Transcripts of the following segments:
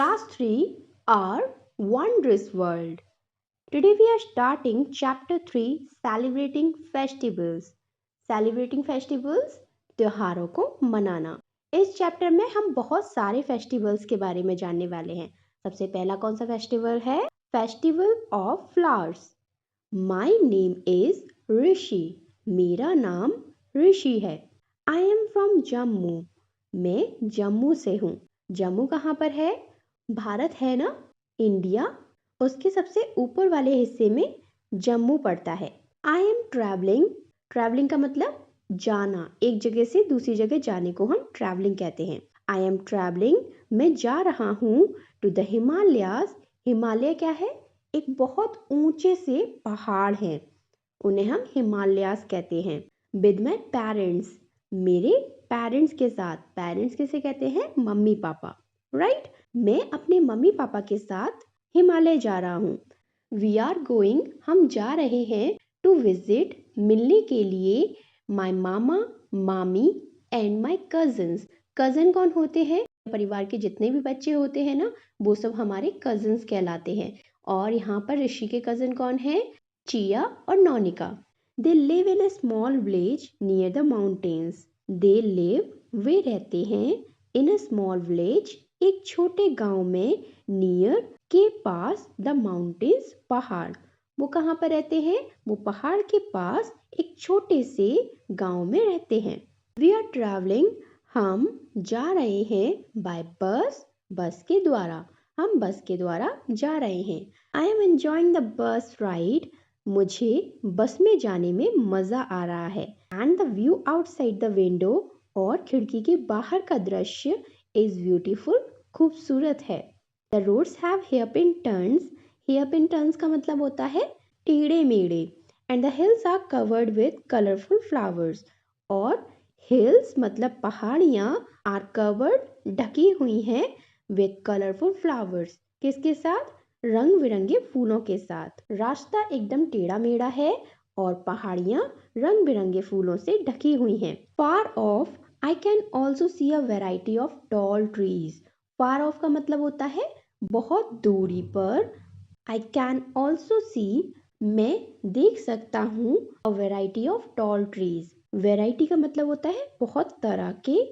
Class 3 Our Wondrous World. Today we are starting Chapter 3 Celebrating Festivals. Celebrating Festivals त्योहारों को मनाना. इस chapter में हम बहुत सारे फेस्टिवल्स के बारे में जानने वाले हैं. सबसे पहला कौन सा फेस्टिवल है? Festival of flowers. My name is Rishi. मेरा नाम ऋषि है. I am from Jammu. मैं जम्मू से हूँ. जम्मू कहाँ पर है? भारत है ना, इंडिया. उसके सबसे ऊपर वाले हिस्से में जम्मू पड़ता है. I am travelling. ट्रैवलिंग का मतलब जाना, एक जगह से दूसरी जगह जाने को हम ट्रैवलिंग कहते हैं. I am travelling. मैं जा रहा हूँ टू द हिमालयाज. हिमालय क्या है? एक बहुत ऊंचे से पहाड़ हैं, उन्हें हम हिमालयाज कहते हैं. With my parents. मेरे पेरेंट्स के साथ. पेरेंट्स किसे कहते हैं? Mummy papa, right. मैं अपने मम्मी पापा के साथ हिमालय जा रहा हूँ. We are going. हम जा रहे हैं टू विजिट. मिलने के लिए. माई मामा, मामी एंड माई कजन्स. कजन कौन होते हैं? परिवार के जितने भी बच्चे होते हैं ना, वो सब हमारे कजन्स कहलाते हैं. और यहाँ पर ऋषि के कजन कौन है? चिया और Naunika. They live in a small village near the mountains. They live. वे रहते हैं. In a small village. एक छोटे गांव में. नियर के पास. The mountains. पहाड़. वो कहाँ पर रहते हैं? वो पहाड़ के पास एक छोटे से गांव में रहते हैं. We are travelling. हम जा रहे हैं. बाय बस. बस के द्वारा. हम बस के द्वारा जा रहे हैं. I am enjoying the bus ride. मुझे बस में जाने में मजा आ रहा है. And the view outside the window. और खिड़की के बाहर का दृश्य इज ब्यूटीफुल. खूबसूरत है. The roads have hairpin turns. Hairpin turns का मतलब होता है टेढ़े मेढ़े. And the hills are covered with colourful flowers. और हिल्स मतलब पहाड़ियाँ. आर कवर्ड ढकी हुई हैं. With colourful flowers. किसके साथ? रंग बिरंगे फूलों के साथ. रास्ता एकदम टेढ़ा मेढ़ा है और पहाड़ियाँ रंग बिरंगे फूलों से ढकी हुई हैं. Far off. I can also see a variety of tall trees. Far off का मतलब होता है बहुत दूरी पर. I can also see. मैं देख सकता हूँ. A variety of tall trees. Variety का मतलब होता है बहुत तरह के.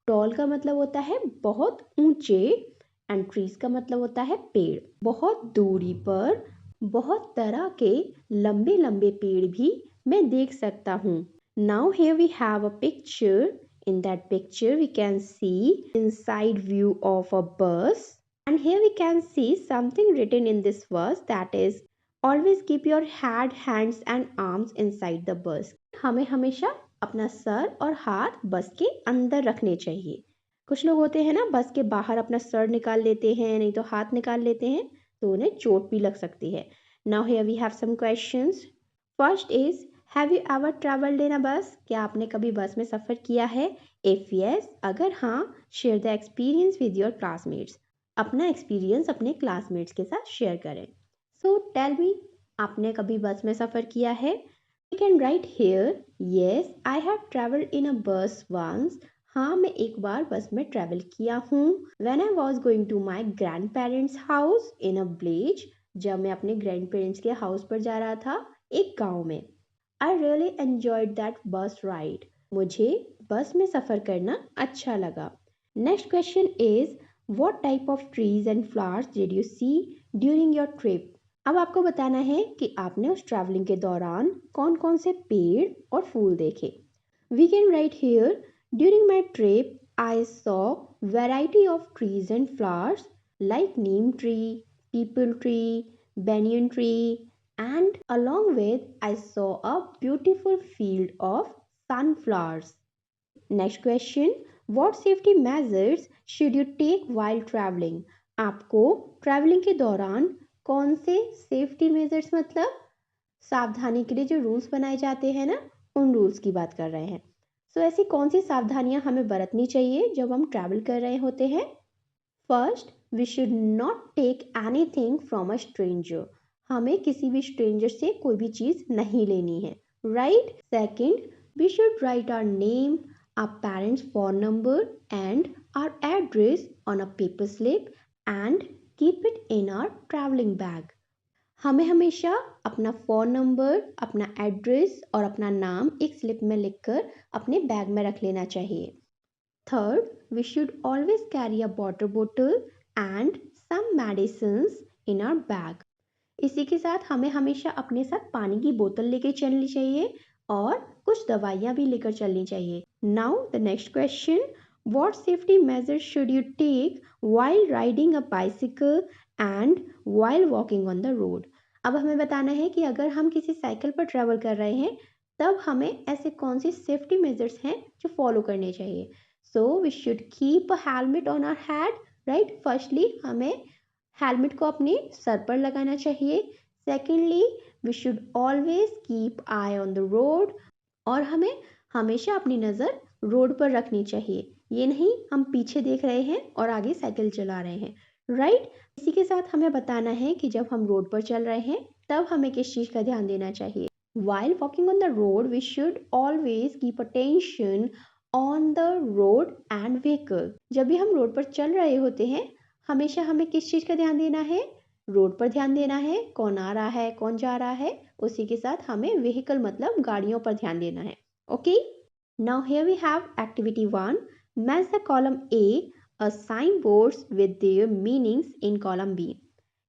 टॉल का मतलब होता है बहुत ऊंचे. एंड ट्रीज का मतलब होता है पेड़. बहुत दूरी पर बहुत तरह के लंबे लंबे पेड़ भी मैं देख सकता हूँ. Now here we have a picture. In that picture we can see inside view of a bus, and here we can see something written in this verse, that is always keep your head, hands and arms inside the bus. हमें हमेशा अपना sir और हाथ बस के अंदर रखने चाहिए. कुछ लोग होते हैं ना, बस के बाहर अपना सर निकाल लेते हैं, नहीं तो हाथ निकाल लेते हैं, तो उन्हें चोट भी लग सकती है. Now here we have some questions. First is, have you ever travelled in a bus? क्या आपने कभी बस में सफ़र किया है? इफ़ यस, अगर हाँ, share the experience with your classmates. अपना एक्सपीरियंस अपने क्लासमेट्स के साथ शेयर करें. सो टेल मी, आपने कभी बस में सफ़र किया है? You can write here, yes I have travelled in a bus once. हाँ, मैं एक बार बस में ट्रैवल किया हूँ. When I was going to my grandparents house in a village. जब मैं अपने ग्रैंड पेरेंट्स के हाउस पर जा रहा था, एक गाँव में. I really enjoyed that bus ride. मुझे बस में सफ़र करना अच्छा लगा. Next question is, what type of trees and flowers did you see during your trip? अब आपको बताना है कि आपने उस ट्रैवलिंग के दौरान कौन कौन से पेड़ और फूल देखे. We can write here, during my trip I saw variety of trees and flowers like neem tree, peepal tree, banyan tree, and along with I saw a beautiful field of sunflowers. Next question, what safety measures should you take while traveling? आपको travelling के दौरान कौन से safety measures मतलब सावधानी के लिए जो रूल्स बनाए जाते हैं ना, उन रूल्स की बात कर रहे हैं. सो ऐसी कौन सी सावधानियां हमें बरतनी चाहिए जब हम ट्रैवल कर रहे होते हैं? First, we should not take anything from a stranger. हमें किसी भी स्ट्रेंजर से कोई भी चीज़ नहीं लेनी है, right. Second, we should write our name, our parents phone number and our address on a paper slip and keep it in our traveling bag. हमें हमेशा अपना फ़ोन नंबर, अपना एड्रेस और अपना नाम एक स्लिप में लिखकर अपने बैग में रख लेना चाहिए। Third, we should always carry a water bottle and some medicines in our bag. इसी के साथ हमें हमेशा अपने साथ पानी की बोतल लेकर चलनी चाहिए और कुछ दवाइयाँ भी लेकर चलनी चाहिए। Now the next question, what safety measures should you take while riding a bicycle and while walking on the road? अब हमें बताना है कि अगर हम किसी साइकिल पर ट्रेवल कर रहे हैं तब हमें ऐसे कौन सी सेफ्टी मेजर्स हैं जो फॉलो करने चाहिए। So we should keep a helmet on our head, right. Firstly हमें हेलमेट को अपने सर पर लगाना चाहिए। Secondly we should always keep eye on the road, और हमें हमेशा अपनी नज़र रोड पर रखनी चाहिए। ये नहीं हम पीछे देख रहे हैं और आगे साइकिल चला रहे हैं, राइट। इसी के साथ हमें बताना है कि जब हम रोड पर चल रहे हैं तब हमें किस चीज़ का ध्यान देना चाहिए। While walking on the road, we should always keep attention on the road and vehicle. जब भी हम रोड पर चल रहे होते हैं हमेशा हमें किस चीज़ का ध्यान देना है, रोड पर ध्यान देना है, कौन आ रहा है कौन जा रहा है। उसी के साथ हमें व्हीकल मतलब गाड़ियों पर ध्यान देना है। Okay, now here we have activity 1, match the column A sign boards with their meanings in column B।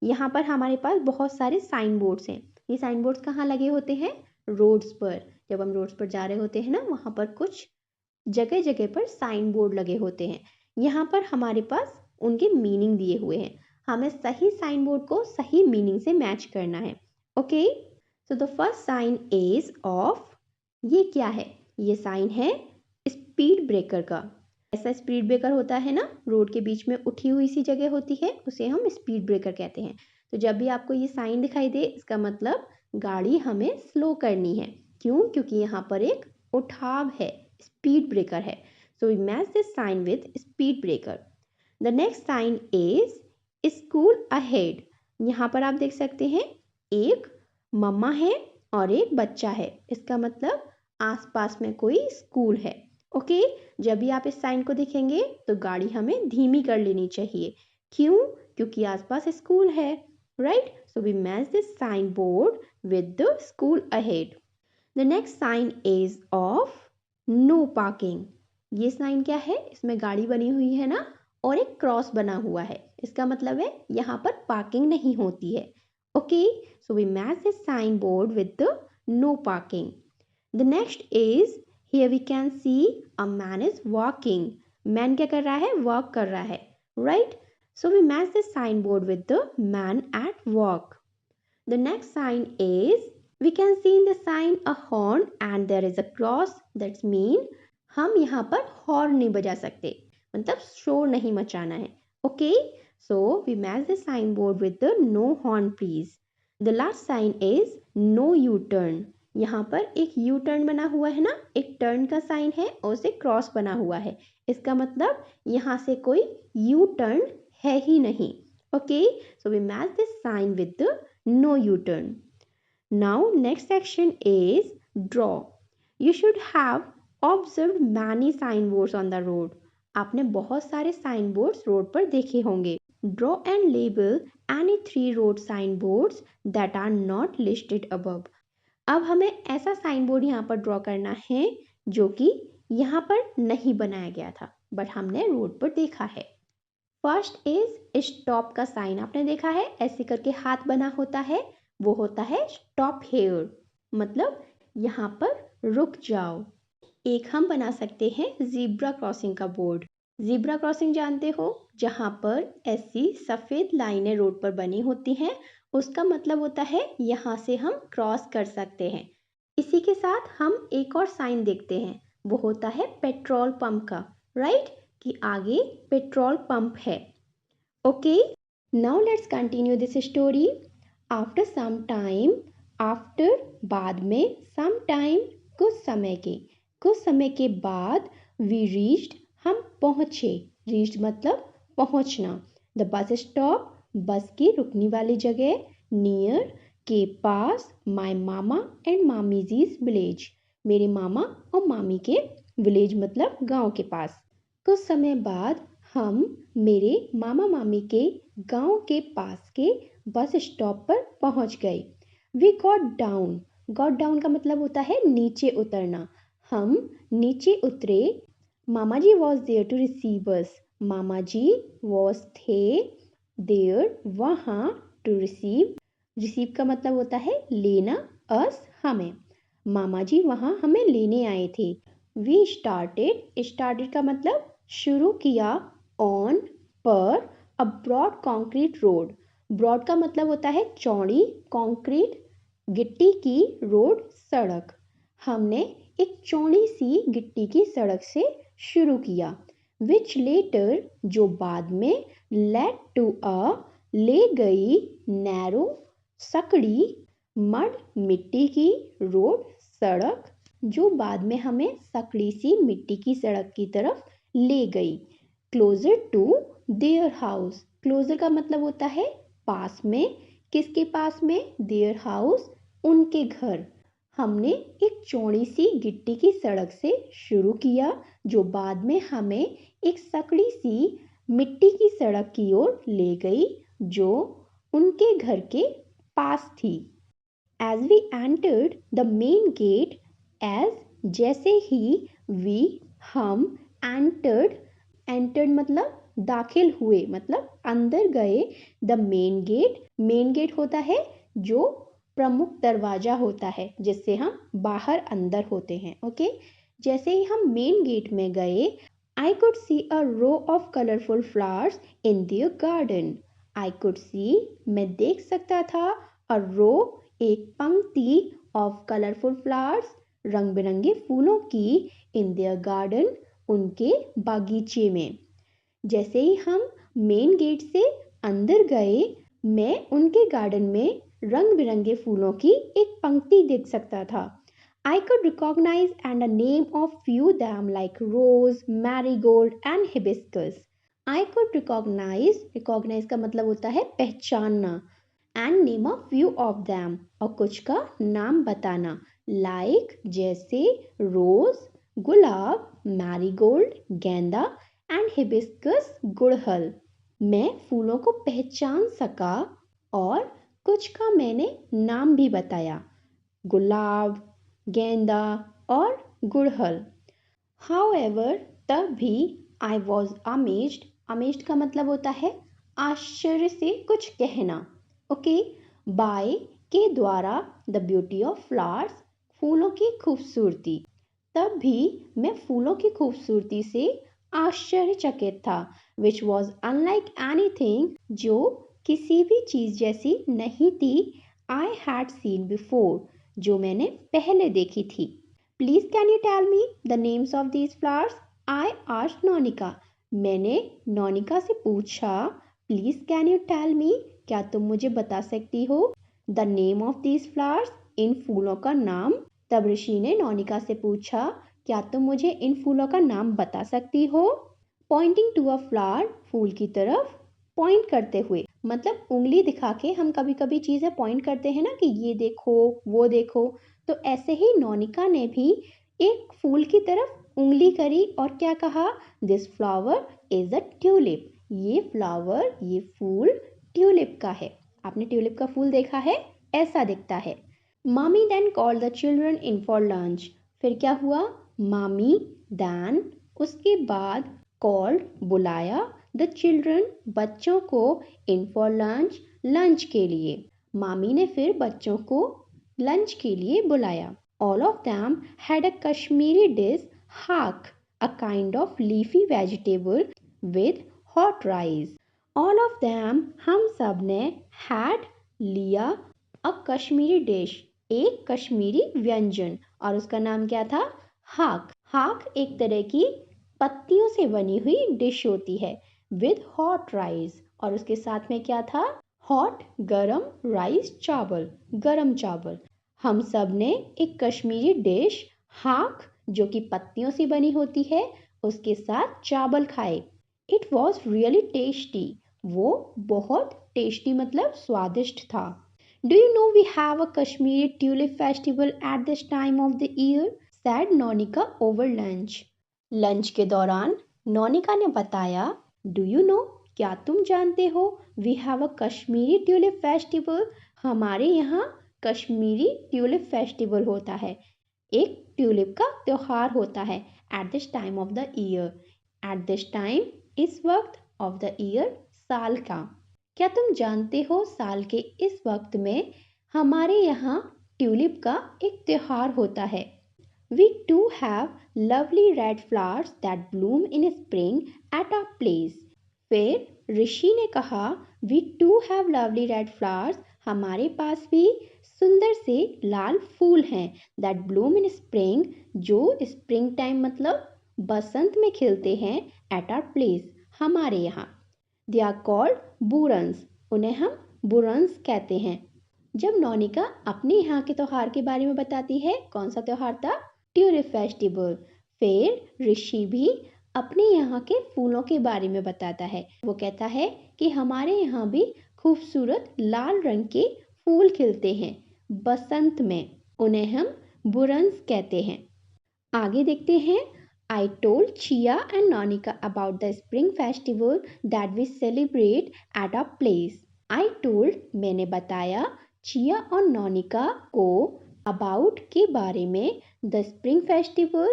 यहाँ पर हमारे पास बहुत सारे साइन बोर्ड्स हैं। ये साइन बोर्ड्स कहाँ लगे होते हैं, रोड्स पर। जब हम रोड्स पर जा रहे होते हैं ना, वहाँ पर कुछ जगह जगह पर साइन बोर्ड लगे होते हैं। यहाँ पर हमारे पास उनके मीनिंग दिए हुए हैं, हमें सही साइन बोर्ड को सही मीनिंग से मैच करना है। Okay, so the first sign is of, ये क्या है, ये साइन है स्पीड ब्रेकर का। ऐसा स्पीड ब्रेकर होता है ना, रोड के बीच में उठी हुई सी जगह होती है, उसे हम स्पीड ब्रेकर कहते हैं। तो जब भी आपको ये साइन दिखाई दे इसका मतलब गाड़ी हमें स्लो करनी है। क्यों, क्योंकि यहाँ पर एक उठाव है, स्पीड ब्रेकर है। So we match this sign with speed breaker. The next sign is school ahead. यहाँ पर आप देख सकते हैं एक मम्मा है और एक बच्चा है, इसका मतलब आसपास में कोई स्कूल है। ओके, जब भी आप इस साइन को देखेंगे तो गाड़ी हमें धीमी कर लेनी चाहिए। क्यों, क्योंकि आसपास स्कूल है, right. So we match this sign board with the school ahead. The next sign is of no parking. ये साइन क्या है, इसमें गाड़ी बनी हुई है ना और एक क्रॉस बना हुआ है, इसका मतलब है यहाँ पर पार्किंग नहीं होती है। Okay, so we match this sign board with the no parking. The next is, here we can see a man is walking. Man क्या कर रहा है, walk कर रहा है, right? So we match the signboard with the man at walk. The next sign is, we can see in the sign a horn and there is a cross. That's mean हम यहाँ पर horn नहीं बजा सकते, मतलब शोर नहीं मचाना है। Okay, so we match the signboard with the no horn please. The last sign is no U-turn. यहाँ पर एक यू टर्न बना हुआ है ना, एक टर्न का साइन है और उसे क्रॉस बना हुआ है, इसका मतलब यहाँ से कोई यू टर्न है ही नहीं। Okay, so we match this sign with the no U turn. Now next section is draw. You should have observe many sign boards on the road. आपने बहुत सारे साइन बोर्ड्स रोड पर देखे होंगे। Draw and label any 3 road sign boards that are not listed above. अब हमें ऐसा sign board यहाँ पर ड्रॉ करना है जो कि यहाँ पर नहीं बनाया गया था बट हमने रोड पर देखा है। फर्स्ट इज स्टॉप का साइन, आपने देखा है ऐसे करके हाथ बना होता है, वो होता है स्टॉप हेयर, मतलब यहाँ पर रुक जाओ। एक हम बना सकते हैं ज़ीब्रा क्रॉसिंग का बोर्ड। ज़ीब्रा क्रॉसिंग जानते हो, जहाँ पर ऐसी सफ़ेद लाइनें रोड पर बनी होती हैं, उसका मतलब होता है यहाँ से हम क्रॉस कर सकते हैं। इसी के साथ हम एक और साइन देखते हैं, वो होता है पेट्रोल पंप का, राइट, कि आगे पेट्रोल पंप है। Okay, now let's continue this story. After some time, after बाद में, सम टाइम कुछ समय के बाद, वी रीच्ड हम पहुँचे, रीच्ड मतलब पहुँचना, द बस स्टॉप बस की रुकने वाली जगह, नियर के पास, माय मामा एंड मामीजीज विलेज मेरे मामा और मामी के विलेज मतलब गांव के पास। कुछ समय बाद हम मेरे मामा मामी के गांव के पास के बस स्टॉप पर पहुंच गए। वी गॉट डाउन का मतलब होता है नीचे उतरना। हम नीचे उतरे। Mama ji was there to receive us. Mama ji was थे देयर वहाँ टू रिसीव का मतलब होता है लेना, अस हमें। मामा जी वहाँ हमें लेने आए थे। वी स्टार्टेड का मतलब शुरू किया, ऑन पर a broad concrete road. Broad का मतलब होता है चौड़ी, कॉन्क्रीट गिट्टी की, रोड सड़क। हमने एक चौड़ी सी गिट्टी की सड़क से शुरू किया। विच लेटर जो बाद में लेड टू अ ले गई नैरो सकड़ी मड मिट्टी की, रोड सड़क जो बाद में हमें सकड़ी सी मिट्टी की सड़क की तरफ ले गई। Closer to their house. Closer का मतलब होता है पास में। किसके पास में? देयर हाउस, उनके घर। हमने एक चौड़ी सी गिट्टी की सड़क से शुरू किया जो बाद में हमें एक सकड़ी सी मिट्टी की सड़क की ओर ले गई जो उनके घर के पास थी। As we entered the main gate, जैसे ही we हम entered मतलब दाखिल हुए, मतलब अंदर गए। द मेन गेट होता है जो प्रमुख दरवाजा होता है जिससे हम बाहर अंदर होते हैं। ओके, जैसे ही हम मेन गेट में गए, I could see a row of colourful flowers in their garden. I could see मैं देख सकता था, अ रो एक पंक्ति ऑफ कलरफुल फ्लावर्स रंग बिरंगे फूलों की, इन देयर गार्डन उनके बागीचे में। जैसे ही हम मेन गेट से अंदर गए, मैं उनके गार्डन में रंग बिरंगे फूलों की एक पंक्ति देख सकता था। I could recognize and a name of few them like rose, marigold and hibiscus. I could recognize का मतलब होता है पहचानना, and name a few of them और कुछ का नाम बताना, like जैसे रोज गुलाब, मैरीगोल्ड गेंदा एंड हिबिस्कस गुड़हल। मैं फूलों को पहचान सका और कुछ का मैंने नाम भी बताया, गुलाब, गेंदा और गुड़हल। हाउएवर तब भी आई वॉज अमेज्ड का मतलब होता है आश्चर्य से कुछ कहना। ओके, बाय के द्वारा द ब्यूटी ऑफ फ्लावर्स फूलों की खूबसूरती। तब भी मैं फूलों की खूबसूरती से आश्चर्यचकित था। विच वॉज अनलाइक एनीथिंग जो किसी भी चीज जैसी नहीं थी। आई हैड सीन बिफोर जो मैंने पहले देखी थी। Please can you tell me the names of these flowers? I asked Nonika. मैंने नोनिका से पूछा, please can you tell me, क्या तुम मुझे बता सकती हो, the name of these flowers, इन फूलों का नाम। तब ऋषि ने नोनिका से पूछा, क्या तुम मुझे इन फूलों का नाम बता सकती हो? पॉइंटिंग टू अ फ्लावर, फूल की तरफ पॉइंट करते हुए, मतलब उंगली दिखा के हम कभी कभी चीजें पॉइंट करते हैं ना कि ये देखो वो देखो। तो ऐसे ही नोनिका ने भी एक फूल की तरफ उंगली करी और क्या कहा, this flower is a tulip. ये फ्लावर, ये फूल ट्यूलिप का है। आपने ट्यूलिप का फूल देखा है? ऐसा दिखता है। मामी then called the children in for lunch. फिर क्या हुआ? मामी देन उसके बाद कॉल्ड बुलाया, द चिल्ड्रन बच्चों को, इन फॉर लंच के लिए। मामी ने फिर बच्चों को लंच के लिए बुलाया। All of them had a Kashmiri dish haak, a kind of leafy vegetable with hot rice. All of them हम सब ने हैड लिया, अ कश्मीरी डिश एक कश्मीरी व्यंजन, और उसका नाम क्या था? हाक। हाक एक तरह की पत्तियों से बनी हुई डिश होती है, विद हॉट राइस, और उसके साथ में क्या था? हॉट गरम, राइस चावल, गरम चावल। हम सब ने एक कश्मीरी डिश हाक जो कि पत्तियों से बनी होती है उसके साथ चावल खाए। इट वॉज रियली टेस्टी, वो बहुत टेस्टी मतलब स्वादिष्ट था। Do you know we have a Kashmiri tulip festival at this time of the year? Said Nonika over lunch. Lunch के दौरान नोनिका ने बताया, डू यू नो, क्या तुम जानते हो, we have a Kashmiri tulip festival, हमारे यहाँ कश्मीरी ट्यूलिप फेस्टिवल होता है, एक ट्यूलिप का त्योहार होता है at this time of the year. At this time, इस वक्त, ऑफ द ईयर, साल का। क्या तुम जानते हो साल के इस वक्त में हमारे यहाँ ट्यूलिप का एक त्योहार होता है। We too have lovely red flowers that bloom in spring at our place. फिर ऋषि ने कहा, We too have lovely red flowers, हमारे पास भी सुंदर से लाल फूल हैं that bloom in spring, जो स्प्रिंग टाइम मतलब बसंत में खिलते हैं at our place, हमारे यहाँ। They are called burans, उन्हें हम बुरन्स कहते हैं। जब नौनिका अपने यहाँ के त्योहार के बारे में बताती है, कौन सा त्योहार था? Tulip festival. फिर ऋषि भी अपने यहाँ के फूलों के बारे में बताता है। वो कहता है कि हमारे यहाँ भी खूबसूरत लाल रंग के फूल खिलते हैं बसंत में, उन्हें हम बुरन्स कहते हैं। आगे देखते हैं। I told Chia and Nonika about the spring festival that we celebrate at our place. I told, मैंने बताया, चिया और नोनिका को about के बारे में the spring festival,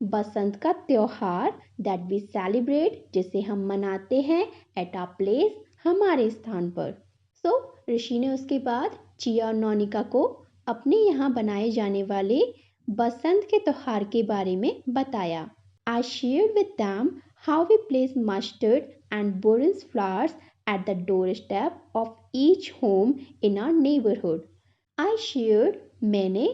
बसंत का त्योहार that we celebrate, जिसे हम मनाते हैं at our place, हमारे स्थान पर। So ऋषि ने उसके बाद चिया और नोनिका को अपने यहाँ बनाए जाने वाले बसंत के त्योहार के बारे में बताया। I shared with them how we place mustard and burns flowers at the doorstep of each home in our neighborhood. I shared, मैंने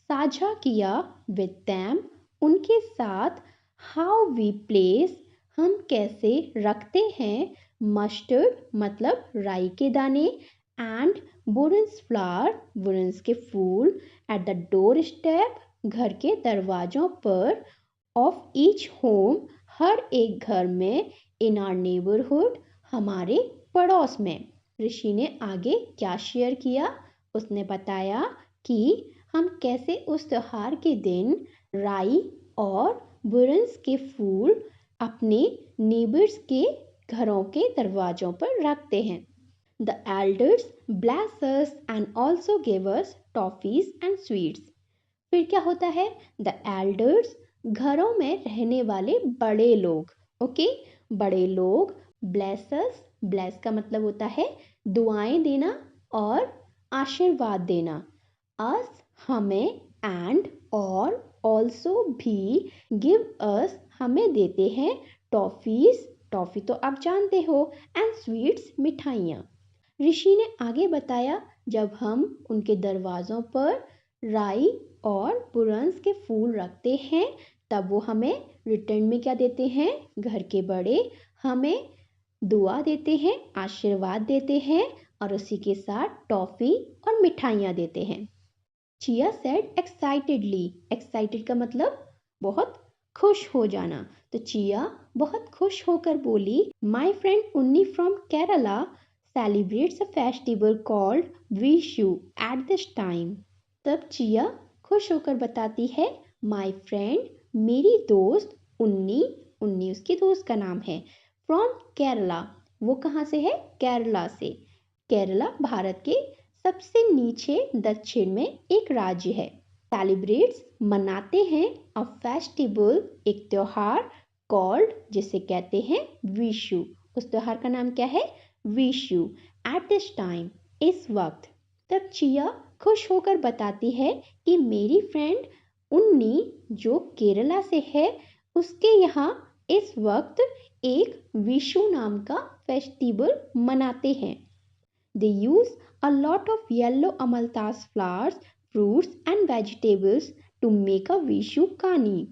साझा किया, with them, उनके साथ, how we place, हम कैसे रखते हैं, mustard मतलब राई के दाने, and burns flower, बुरन्स के फूल, at the doorstep, घर के दरवाजों पर, ऑफ ईच होम, हर एक घर में, इन आर नेबरहुड, हमारे पड़ोस में। ऋषि ने आगे क्या शेयर किया? उसने बताया कि हम कैसे उस त्योहार के दिन राई और बुरन्स के फूल अपने नेबर्स के घरों के दरवाजों पर रखते हैं। The elders bless us and also give us toffees and sweets. फिर क्या होता है? The elders, घरों में रहने वाले बड़े लोग, ओके, बड़े लोग, bless us, bless का मतलब होता है दुआएं देना और आशीर्वाद देना, us, हमें, and, और, also, भी, give us, हमें देते हैं, टॉफीज, टॉफी तो आप जानते हो, and sweets, मिठाइयाँ। ऋषि ने आगे बताया, जब हम उनके दरवाजों पर राई और बुरन्स के फूल रखते हैं, तब वो हमें रिटर्न में क्या देते हैं? घर के बड़े हमें दुआ देते हैं, आशीर्वाद देते हैं और उसी के साथ टॉफी और मिठाइयाँ देते हैं। चिया सेड एक्साइटेडली, एक्साइटेड का मतलब बहुत खुश हो जाना, तो चिया बहुत खुश होकर बोली, माई फ्रेंड उन्नी from Kerala celebrates a festival called Vishu at this time. तब चिया खुश होकर बताती है, my friend, मेरी दोस्त उन्नी, उन्नी उसकी दोस्त का नाम है, from केरला, वो कहाँ से है? केरला से। केरला भारत के सबसे नीचे दक्षिण में एक राज्य है। सेलिब्रेट्स, मनाते हैं, अ फेस्टिवल, एक त्योहार, कॉल्ड, जिसे कहते हैं विशु, उस त्योहार का नाम क्या है? विशु। एट दिस टाइम, इस वक्त। तब चिया खुश होकर बताती है कि मेरी फ्रेंड उन्नी, जो केरला से है, उसके यहाँ इस वक्त एक विशु नाम का फेस्टिवल मनाते हैं। They use a lot of yellow amaltas flowers, fruits and vegetables to make a Vishu kani.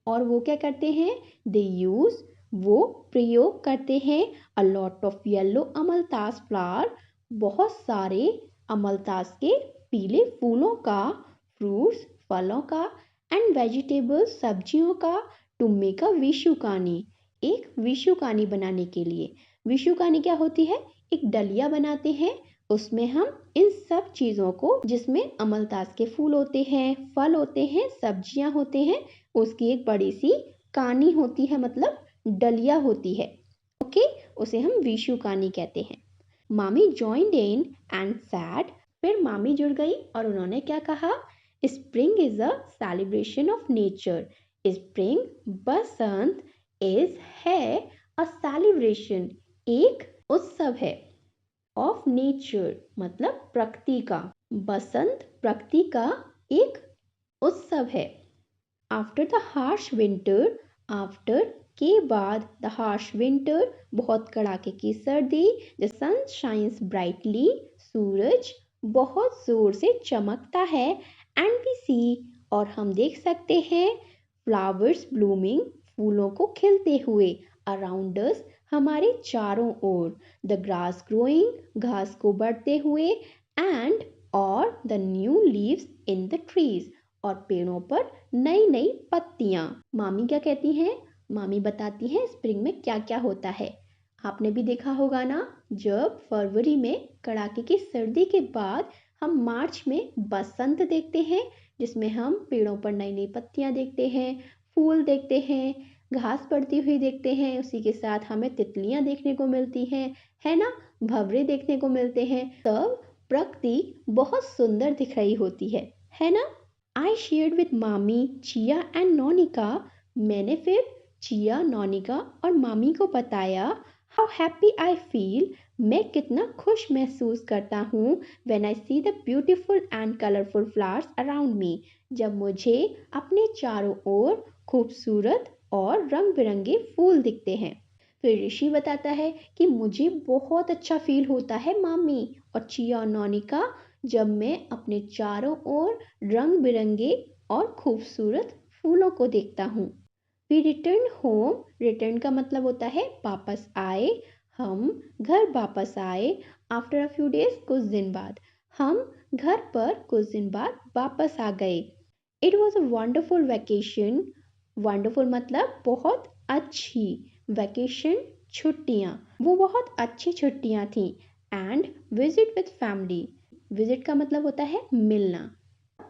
और वो क्या करते हैं? दे यूज, वो प्रयोग करते हैं, अ lot of yellow Amaltas flower, बहुत सारे अमलतास के पीले फूलों का, फ्रूट्स, फलों का, एंड वेजिटेबल्स, सब्जियों का, टू मेक अ विशुकानी, एक विशुकानी बनाने के लिए। विशुकानी क्या होती है? एक डलिया बनाते हैं, उसमें हम इन सब चीज़ों को, जिसमें अमलतास के फूल होते हैं, फल होते हैं, सब्जियां होते हैं, उसकी एक बड़ी सी कानी होती है, मतलब डलिया होती है, उसे हम विशुकानी कहते हैं। मामी जॉइंड इन एंड सैड, फिर मामी जुड़ गई और उन्होंने क्या कहा? Spring is a celebration of nature. Spring, Basant, is है अ सेलिब्रेशन, एक उत्सव है, ऑफ नेचर मतलब प्रकृति का। बसंत प्रकृति का एक उत्सव है। After the harsh winter, after के बाद, द हार्श विंटर बहुत कड़ाके की सर्दी, द सन शाइन्स ब्राइटली, सूरज बहुत जोर से चमकता है, एंड वी सी और हम देख सकते हैं, फ्लावर्स ब्लूमिंग फूलों को खिलते हुए, अराउंड अस हमारे चारों ओर, द ग्रास ग्रोइंग घास को बढ़ते हुए, एंड और the new leaves in the trees और पेड़ों पर नई नई पत्तियां। मामी क्या कहती हैं? मामी बताती हैं स्प्रिंग में क्या क्या होता है। आपने भी देखा होगा ना, जब फरवरी में कड़ाके की सर्दी के बाद हम मार्च में बसंत देखते हैं, जिसमें हम पेड़ों पर नई नई पत्तियां देखते हैं, फूल देखते हैं, घास बढ़ती हुई देखते हैं, उसी के साथ हमें तितलियां देखने को मिलती हैं, है ना, भंवरे देखने को मिलते हैं। तब प्रकृति बहुत सुंदर दिख रही होती है ना। आई शेयर्ड विद मामी, चिया एंड नोनिका, मैंने फिर चिया, नोनिका और मामी को बताया, हाउ हैप्पी आई फील, मैं कितना खुश महसूस करता हूँ, when I see the beautiful and colourful flowers around me, जब मुझे अपने चारों ओर खूबसूरत और रंग बिरंगे फूल दिखते हैं। फिर ऋषि बताता है कि मुझे बहुत अच्छा फील होता है मामी और चिया और नोनिका, जब मैं अपने चारों ओर रंग बिरंगे और खूबसूरत फूलों को देखता हूँ। वी रिटर्न होम, रिटर्न का मतलब होता है वापस आए, हम घर वापस आए, आफ्टर अ फ्यू डेज कुछ दिन बाद, हम घर पर कुछ दिन बाद वापस आ गए। It was a wonderful vacation, wonderful मतलब बहुत अच्छी, वैकेशन छुट्टियाँ, वो बहुत अच्छी छुट्टियाँ थी, and visit with family, visit का मतलब होता है मिलना,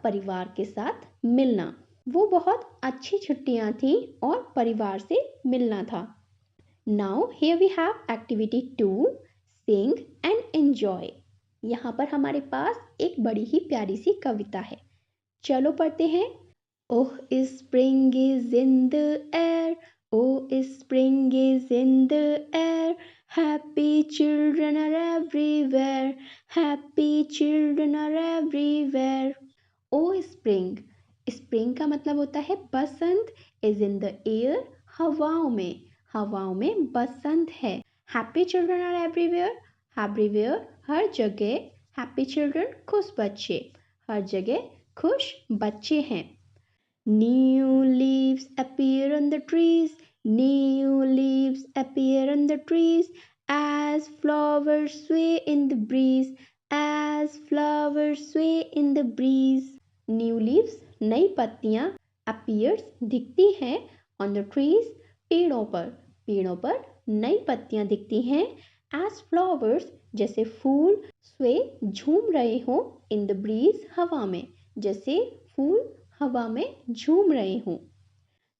परिवार के साथ मिलना, वो बहुत अच्छी छुट्टियां थी और परिवार से मिलना था। Now here we have activity 2, sing and enjoy. यहाँ पर हमारे पास एक बड़ी ही प्यारी सी कविता है, चलो पढ़ते हैं। Oh spring is in the air, oh spring is in the air, happy children are everywhere, happy children are everywhere. Oh spring, spring का मतलब होता है बसंत, इज इन द एयर हवाओं में, हवाओं में बसंत है। Happy children are everywhere, everywhere हर जगह, हैप्पी चिल्ड्रन खुश बच्चे, हर जगह खुश बच्चे हैं। New leaves appear on the trees, new leaves appear on the trees, as flowers sway in the breeze, as flowers sway in the breeze. New leaves नई पत्तियां, appears दिखती हैं, on the trees पेड़ों पर, पेड़ों पर नई पत्तियां दिखती हैं, as flowers जैसे फूल, sway झूम रहे हो, in the breeze हवा में, जैसे फूल हवा में झूम रहे हूँ।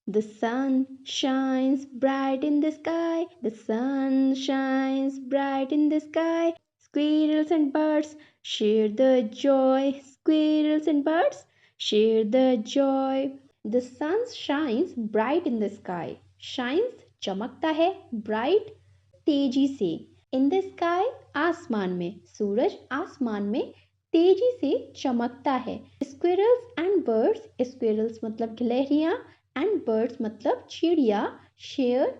The sun shines bright in the sky, the sun shines bright in the sky, squirrels and birds share the joy, squirrels and birds share the joy. The sun shines bright in the sky, shines चमकता है, bright तेजी से, in the sky आसमान में, सूरज आसमान में तेजी से चमकता है। स्क्विरल्स एंड बर्ड्स, स्क्विरल्स मतलब गिलहरियां, एंड बर्ड्स मतलब चिड़िया, शेयर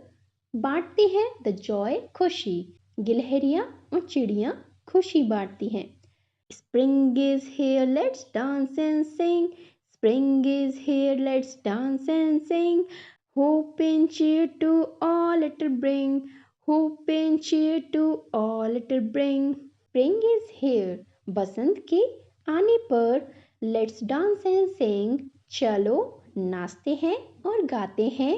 बांटती हैं, द जॉय खुशी, गिलहरियां और चिड़िया खुशी बांटती हैं। Spring is here let's dance and sing, spring is here let's dance and sing, hope and cheer to all it bring, hope and cheer to all it bring. Spring is here, बसंत के आने पर, let's dance and सिंग चलो नाचते हैं और गाते हैं,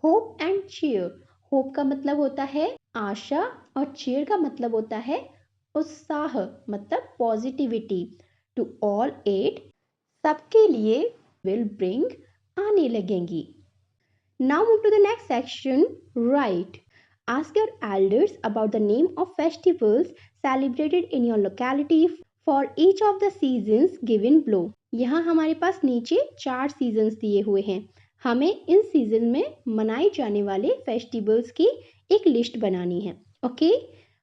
होप एंड चीयर, होप का मतलब होता है आशा और चीयर का मतलब होता है उत्साह, मतलब पॉजिटिविटी, टू ऑल एट सबके लिए, विल ब्रिंग आने लगेंगी। Now move to the next section, right. Ask your elders about the name of festivals celebrated in your locality for each of the seasons given below. यहाँ हमारे पास नीचे 4 seasons दिए हुए हैं। हमें इन सीजन में मनाए जाने वाले फेस्टिवल्स की एक लिस्ट बनानी है। Okay,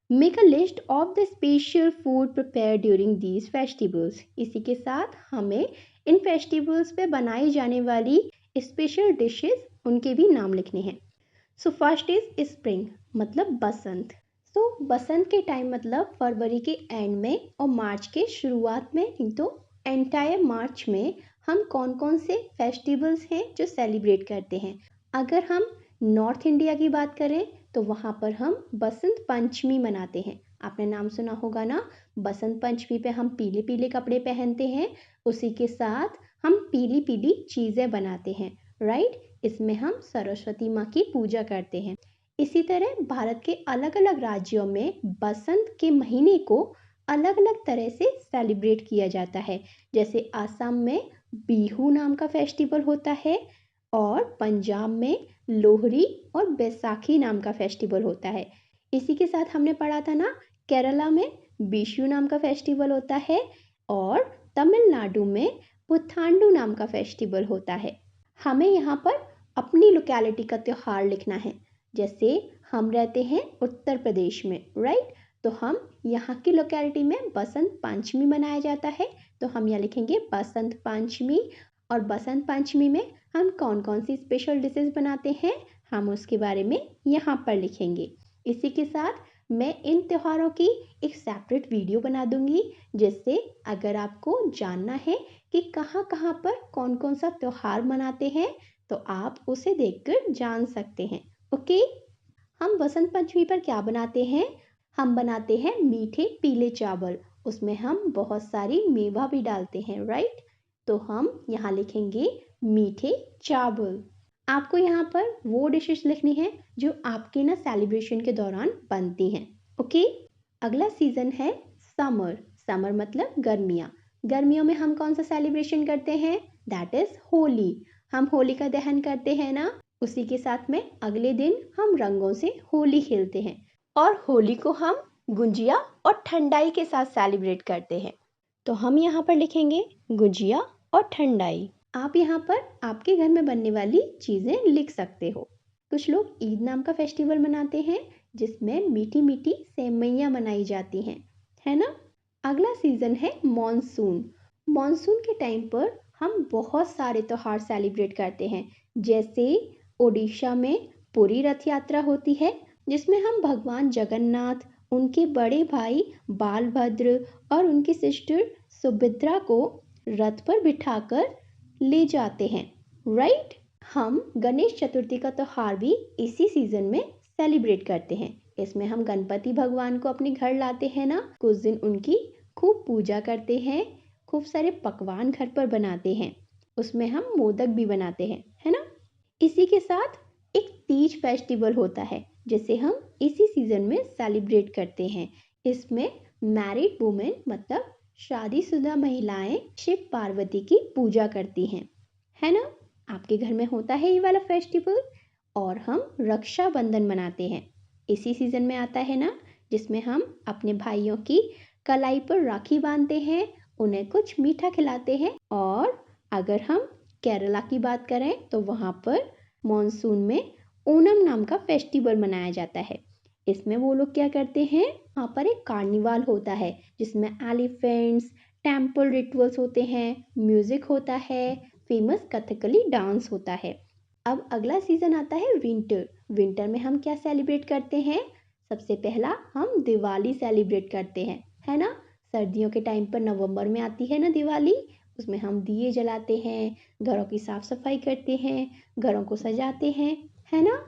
make a list of the special food prepare during these festivals. इसी के साथ हमें इन फेस्टिवल्स पे बनाई जाने वाली स्पेशल डिशेस उनके भी नाम लिखने हैं। सो फर्स्ट इज स्प्रिंग, मतलब बसंत। सो बसंत के टाइम मतलब फरवरी के एंड में और मार्च के शुरुआत में, तो एंटायर मार्च में हम कौन कौन से फेस्टिवल्स हैं जो सेलिब्रेट करते हैं। अगर हम नॉर्थ इंडिया की बात करें तो वहाँ पर हम बसंत पंचमी मनाते हैं। आपने नाम सुना होगा ना, बसंत पंचमी पे हम पीले पीले कपड़े पहनते हैं, उसी के साथ हम पीली पीली चीज़ें बनाते हैं, राइट। इसमें हम सरस्वती माँ की पूजा करते हैं। इसी तरह भारत के अलग अलग राज्यों में बसंत के महीने को अलग अलग तरह से सेलिब्रेट किया जाता है। जैसे आसाम में बिहू नाम का फेस्टिवल होता है और पंजाब में लोहड़ी और बैसाखी नाम का फेस्टिवल होता है। इसी के साथ हमने पढ़ा था ना, केरला में विशु नाम का फेस्टिवल होता है और तमिलनाडु में पुथांडु नाम का फेस्टिवल होता है। हमें यहाँ पर अपनी लोकेलिटी का त्यौहार लिखना है। जैसे हम रहते हैं उत्तर प्रदेश में, राइट, तो हम यहाँ की लोकेलिटी में बसंत पंचमी मनाया जाता है, तो हम यहाँ लिखेंगे बसंत पंचमी। और बसंत पंचमी में हम कौन कौन सी स्पेशल डिशेस बनाते हैं, हम उसके बारे में यहाँ पर लिखेंगे। इसी के साथ मैं इन त्योहारों की एक सेपरेट वीडियो बना दूंगी, जिससे अगर आपको जानना है कि कहाँ कहाँ पर कौन कौन सा त्योहार मनाते हैं तो आप उसे देखकर जान सकते हैं। ओके, हम बसंत पंचमी पर क्या बनाते हैं, हम बनाते हैं मीठे पीले चावल, उसमें हम बहुत सारी मेवा भी डालते हैं, राइट। तो हम यहाँ लिखेंगे मीठे चावल। आपको यहाँ पर वो डिशेस लिखनी है जो आपके ना सेलिब्रेशन के दौरान बनती हैं। ओके, अगला सीजन है समर। समर मतलब गर्मियाँ। गर्मियों में हम कौन सा सेलिब्रेशन करते हैं, दैट इज होली। हम होली का दहन करते हैं ना, उसी के साथ में अगले दिन हम रंगों से होली खेलते हैं और होली को हम गुंजिया और ठंडाई के साथ सेलिब्रेट करते हैं। तो हम यहाँ पर लिखेंगे गुंजिया और ठंडाई। आप यहाँ पर आपके घर में बनने वाली चीज़ें लिख सकते हो। कुछ लोग ईद नाम का फेस्टिवल मनाते हैं जिसमें मीठी मीठी सेवइयाँ मनाई जाती हैं, है ना। अगला सीजन है मॉनसून। मॉनसून के टाइम पर हम बहुत सारे त्योहार सेलिब्रेट करते हैं। जैसे ओडिशा में पुरी रथ यात्रा होती है, जिसमें हम भगवान जगन्नाथ, उनके बड़े भाई बालभद्र और उनकी सिस्टर सुभद्रा को रथ पर बिठाकर ले जाते हैं, राइट। हम गणेश चतुर्थी का त्योहार भी इसी सीजन में सेलिब्रेट करते हैं। इसमें हम गणपति भगवान को अपने घर लाते हैं ना, कुछ दिन उनकी खूब पूजा करते हैं, खूब सारे पकवान घर पर बनाते हैं, उसमें हम मोदक भी बनाते हैं, है ना। इसी के साथ एक तीज फेस्टिवल होता है जिसे हम इसी सीजन में सेलिब्रेट करते हैं। इसमें मैरिड वुमेन मतलब शादीशुदा महिलाएं शिव पार्वती की पूजा करती हैं, है ना। आपके घर में होता है ये वाला फेस्टिवल। और हम रक्षाबंधन मनाते हैं, इसी सीजन में आता है ना, जिसमें हम अपने भाइयों की कलाई पर राखी बांधते हैं, उन्हें कुछ मीठा खिलाते हैं। और अगर हम केरला की बात करें तो वहाँ पर मॉनसून में ओणम नाम का फेस्टिवल मनाया जाता है। इसमें वो लोग क्या करते हैं, वहाँ पर एक कार्निवाल होता है जिसमें एलिफेंट्स, टेम्पल रिचुअल्स होते हैं, म्यूजिक होता है, फेमस कथकली डांस होता है। अब अगला सीजन आता है विंटर। विंटर में हम क्या सेलिब्रेट करते हैं, सबसे पहला हम दिवाली सेलिब्रेट करते हैं, है ना। सर्दियों के टाइम पर नवंबर में आती है ना दिवाली, उसमें हम दिए जलाते हैं, घरों की साफ सफाई करते हैं, घरों को सजाते हैं, है ना।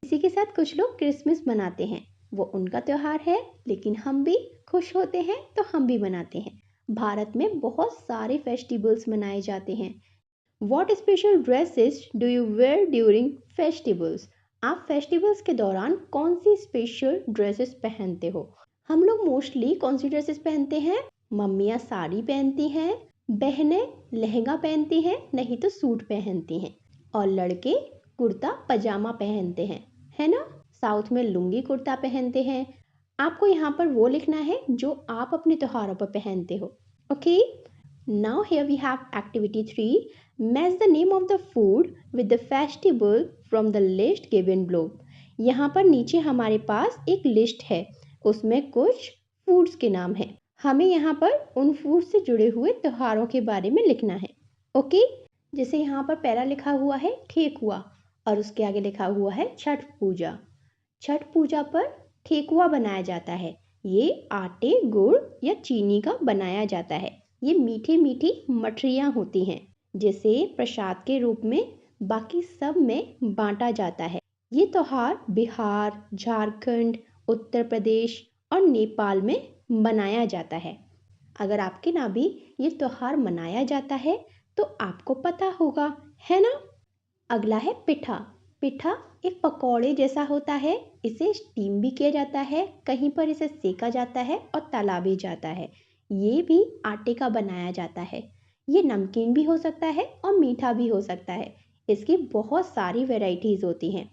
इसी के साथ कुछ लोग क्रिसमस मनाते हैं, वो उनका त्योहार है, लेकिन हम भी खुश होते हैं तो हम भी मनाते हैं। भारत में बहुत सारे फेस्टिवल्स मनाए जाते हैं। What special dresses do you wear during festivals? आप फेस्टिवल्स के दौरान कौन सी स्पेशल ड्रेसेस पहनते हो? हम लोग मोस्टली कौन सी ड्रेसेस पहनते हैं, मम्मियाँ साड़ी पहनती हैं, बहनें लहंगा पहनती हैं, नहीं तो सूट पहनती हैं, और लड़के कुर्ता पजामा पहनते हैं, है ना। साउथ में लुंगी कुर्ता पहनते हैं। आपको यहाँ पर वो लिखना है जो आप अपने त्योहारों पर पहनते हो। Okay, now here we have activity 3, match the name of the food with the festival from the list given below. यहाँ पर नीचे हमारे पास एक लिस्ट है, उसमें कुछ फूड्स के नाम हैं। हमें यहाँ पर उन फूड से जुड़े हुए त्योहारों के बारे में लिखना है। ओके, जैसे यहाँ पर पहला लिखा हुआ है ठेकुआ और उसके आगे लिखा हुआ है छठ पूजा। छठ पूजा पर ठेकुआ बनाया जाता है। ये आटे, गुड़ या चीनी का बनाया जाता है। ये मीठी मीठी मठरियाँ होती हैं जिसे प्रसाद के रूप में बाकी सब में बांटा जाता है। ये त्योहार बिहार, झारखंड, उत्तर प्रदेश और नेपाल में मनाया जाता है। अगर आपके यहाँ भी ये त्योहार मनाया जाता है तो आपको पता होगा, है ना। अगला है पिठा। पिठा एक पकौड़े जैसा होता है। इसे स्टीम भी किया जाता है, कहीं पर इसे सेका जाता है और तला भी जाता है। ये भी आटे का बनाया जाता है। ये नमकीन भी हो सकता है और मीठा भी हो सकता है। इसकी बहुत सारी वैरायटीज होती हैं।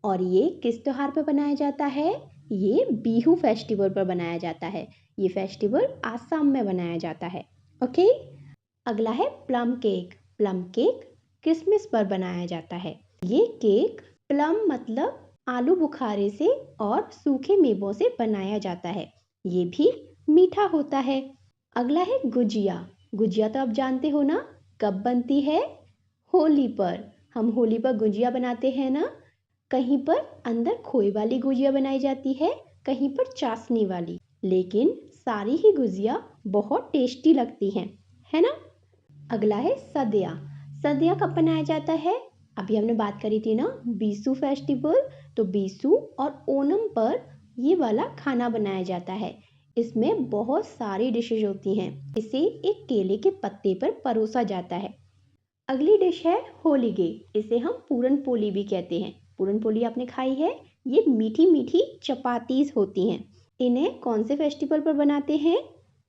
और ये किस त्योहार पर बनाया जाता है? ये बिहू फेस्टिवल पर बनाया जाता है। ये फेस्टिवल आसाम में बनाया जाता है। ओके, अगला है plum cake. Plum cake Christmas पर बनाया जाता है। ये केक प्लम मतलब आलू बुखारे से और सूखे मेवों से बनाया जाता है। ये भी मीठा होता है। अगला है गुजिया। गुजिया तो आप जानते हो ना, कब बनती है? होली पर। हम होली पर गुजिया बनाते हैं ना। कहीं पर अंदर खोए वाली गुजिया बनाई जाती है, कहीं पर चाशनी वाली, लेकिन सारी ही गुजिया बहुत टेस्टी लगती हैं, है ना। अगला है सदिया। सदिया कब बनाया जाता है? अभी हमने बात करी थी ना बीसू फेस्टिवल, तो बीसू और ओणम पर ये वाला खाना बनाया जाता है। इसमें बहुत सारी डिशेज होती हैं। इसे एक केले के पत्ते पर परोसा जाता है। अगली डिश है होलीगे। इसे हम पूरन पोली भी कहते हैं। पूरन पोली आपने खाई है? ये मीठी मीठी चपातीस होती हैं। इन्हें कौन से फेस्टिवल पर बनाते हैं?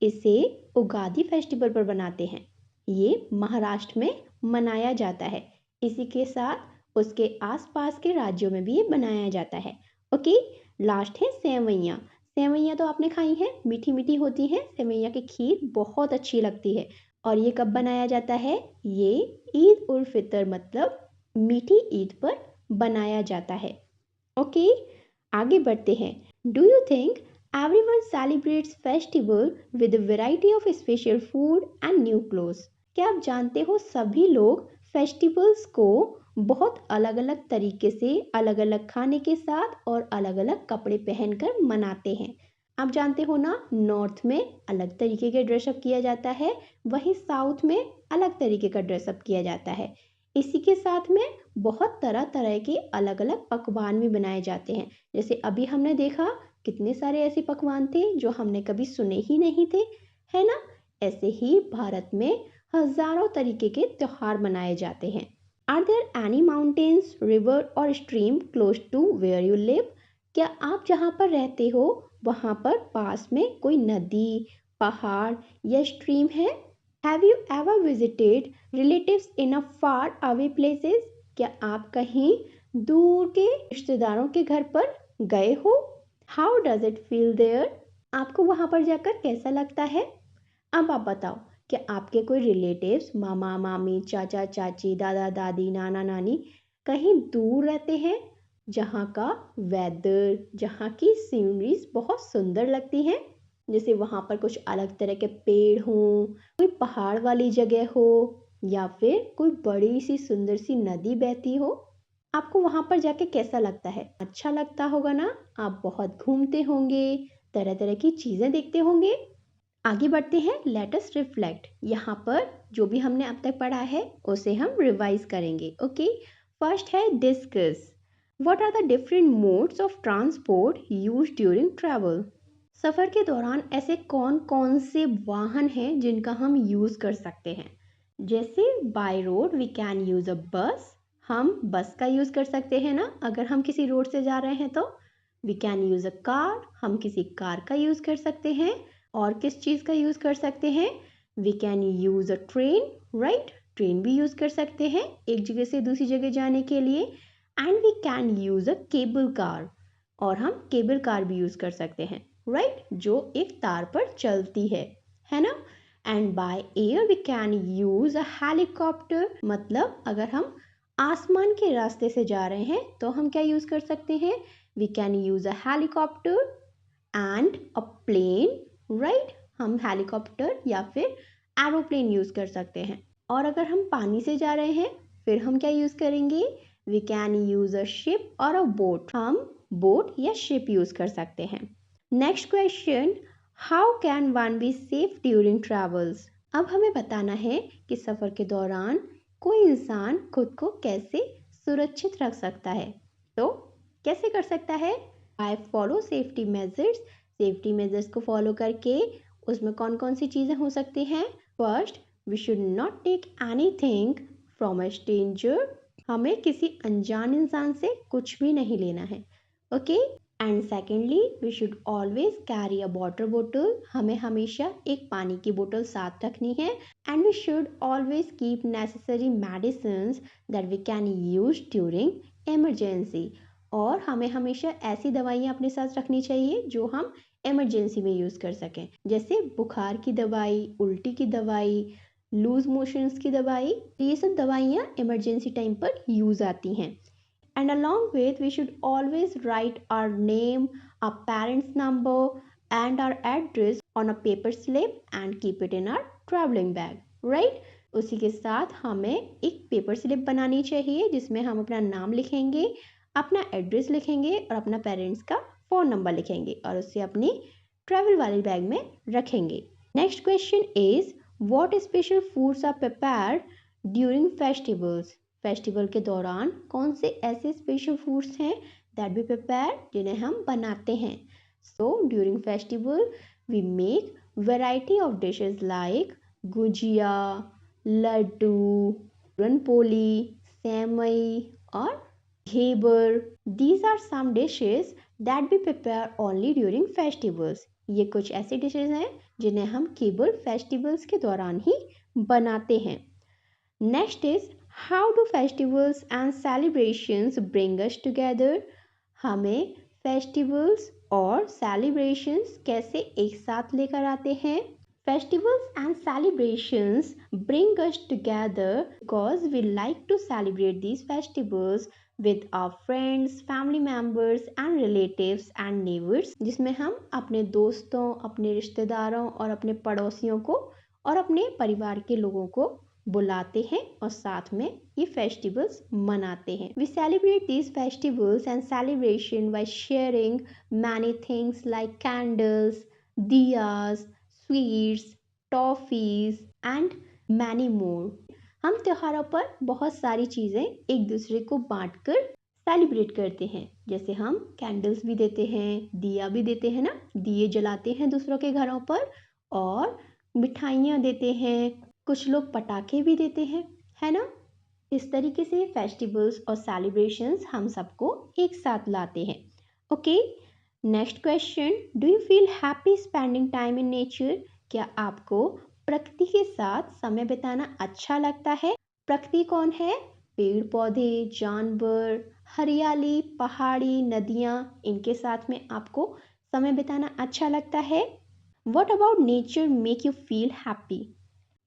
इसे उगादी फेस्टिवल पर बनाते हैं। ये महाराष्ट्र में मनाया जाता है। इसी के साथ उसके आसपास के राज्यों में भी ये बनाया जाता है। ओके, लास्ट है सेवैयाँ। सेवैयाँ तो आपने खाई हैं, मीठी मीठी होती हैं। सेवैयाँ की खीर बहुत अच्छी लगती है। और ये कब बनाया जाता है? ये ईद उल फितर मतलब मीठी ईद पर बनाया जाता है। ओके, आगे बढ़ते हैं। Do you think everyone celebrates festival with variety of special food and new clothes? क्या आप जानते हो सभी लोग फेस्टिवल्स को बहुत अलग अलग तरीके से, अलग अलग खाने के साथ और अलग अलग कपड़े पहनकर मनाते हैं। आप जानते हो ना, नॉर्थ में अलग तरीके के ड्रेसअप किया जाता है, वहीं साउथ में अलग तरीके का ड्रेसअप किया जाता है। इसी के साथ में बहुत तरह तरह के अलग अलग पकवान भी बनाए जाते हैं। जैसे अभी हमने देखा कितने सारे ऐसे पकवान थे जो हमने कभी सुने ही नहीं थे, है ना। ऐसे ही भारत में हजारों तरीके के त्योहार मनाए जाते हैं। Are there any mountains, river और stream close to where you live? क्या आप जहाँ पर रहते हो वहाँ पर पास में कोई नदी, पहाड़ या स्ट्रीम है? Have you ever visited relatives in a far away places? क्या आप कहीं दूर के रिश्तेदारों के घर पर गए हो? How does it feel there? आपको वहाँ पर जाकर कैसा लगता है? अब आप बताओ, क्या आपके कोई रिलेटिव्स, मामा मामी, चाचा चाची, दादा दादी, नाना नानी कहीं दूर रहते हैं, जहाँ का वेदर, जहाँ की सीनरीज बहुत सुंदर लगती हैं? जैसे वहाँ पर कुछ अलग तरह के पेड़ हों, कोई पहाड़ वाली जगह हो, या फिर कोई बड़ी सी सुंदर सी नदी बहती हो। आपको वहाँ पर जाके कैसा लगता है? अच्छा लगता होगा ना। आप बहुत घूमते होंगे, तरह तरह की चीज़ें देखते होंगे। आगे बढ़ते हैं, लेट अस रिफ्लेक्ट। यहाँ पर जो भी हमने अब तक पढ़ा है उसे हम रिवाइज करेंगे। ओके, फर्स्ट है discuss. What are the different modes of transport used during travel? सफ़र के दौरान ऐसे कौन कौन से वाहन हैं जिनका हम यूज़ कर सकते हैं? जैसे by road we can use a bus. हम बस का यूज़ कर सकते हैं ना, अगर हम किसी रोड से जा रहे हैं तो। We can use a car, हम किसी कार का यूज़ कर सकते हैं। और किस चीज़ का यूज़ कर सकते हैं? We can use a train, right. Train भी यूज़ कर सकते हैं एक जगह से दूसरी जगह जाने के लिए। And we can use a cable car. और हम केबल कार भी यूज कर सकते हैं, राइट, जो एक तार पर चलती है ना। And by air we can use a helicopter, मतलब अगर हम आसमान के रास्ते से जा रहे हैं तो हम क्या यूज कर सकते हैं, we can use a helicopter and a plane, right, हम हेलीकॉप्टर या फिर एरोप्लेन यूज कर सकते हैं। और अगर हम पानी से जा रहे हैं फिर हम क्या यूज करेंगे, we can use a ship और अ बोट, हम बोट या शिप यूज कर सकते हैं। Next question, how can one be safe during travels. अब हमें बताना है कि सफर के दौरान कोई इंसान खुद को कैसे सुरक्षित रख सकता है। तो कैसे कर सकता है, by follow safety measures, safety measures को फॉलो करके उसमें कौन कौन सी चीजें हो सकती हैं। First, we should not take anything from a stranger, हमें किसी अनजान इंसान से कुछ भी नहीं लेना है, okay. And secondly, we should always carry a water bottle, हमें हमेशा एक पानी की बोतल साथ रखनी है। And we should always keep necessary medicines that we can use during emergency, और हमें हमेशा ऐसी दवाइयाँ अपने साथ रखनी चाहिए जो हम इमरजेंसी में यूज़ कर सकें, जैसे बुखार की दवाई, उल्टी की दवाई, लूज मोशंस की दवाई, ये सब दवाइयाँ इमरजेंसी टाइम पर यूज़ आती हैं। And along with, we should always write our name, our parents' number, and our address on a paper slip and keep it in our traveling bag, right? उसी के साथ हमें एक पेपर स्लिप बनानी चाहिए जिसमें हम अपना नाम लिखेंगे, अपना एड्रेस लिखेंगे और अपना पेरेंट्स का फ़ोन नंबर लिखेंगे और उसे अपनी ट्रैवल वाली बैग में रखेंगे। Next question is, what special foods are prepared during festivals. Festival के दौरान कौन से ऐसे स्पेशल फूड्स हैं दैट बी प्रिपेयर, जिन्हें हम बनाते हैं। So during festival we make variety of dishes like gujiya, laddu, ranpoli, semai और घेबर। These are some dishes that be prepare only during festivals. ये कुछ ऐसी डिशेस हैं जिन्हें हम केवल फेस्टिवल्स के दौरान ही बनाते हैं। Next is, how do festivals and celebrations bring us together. हमें फेस्टिवल्स और सेलिब्रेशंस कैसे एक साथ लेकर आते हैं। Festivals and celebrations bring us together because we like to celebrate these festivals with our friends, family members and relatives and neighbors, जिसमें हम अपने दोस्तों, अपने रिश्तेदारों और अपने पड़ोसियों को और अपने परिवार के लोगों को बुलाते हैं और साथ में ये फेस्टिवल्स मनाते हैं। We celebrate these festivals and celebration by sharing many things like candles, diyas, sweets, toffees and many more. हम त्योहारों पर बहुत सारी चीज़ें एक दूसरे को बांटकर सेलिब्रेट करते हैं, जैसे हम कैंडल्स भी देते हैं, दिया भी देते हैं ना, दिए जलाते हैं दूसरों के घरों पर, और मिठाइयाँ देते हैं, कुछ लोग पटाखे भी देते हैं, है ना। इस तरीके से फेस्टिवल्स और सेलिब्रेशंस हम सबको एक साथ लाते हैं, okay. Next question, do you feel happy spending time in nature. क्या आपको प्रकृति के साथ समय बिताना अच्छा लगता है। प्रकृति कौन है, पेड़ पौधे, जानवर, हरियाली, पहाड़ी, नदियाँ, इनके साथ में आपको समय बिताना अच्छा लगता है। What about nature make you feel happy.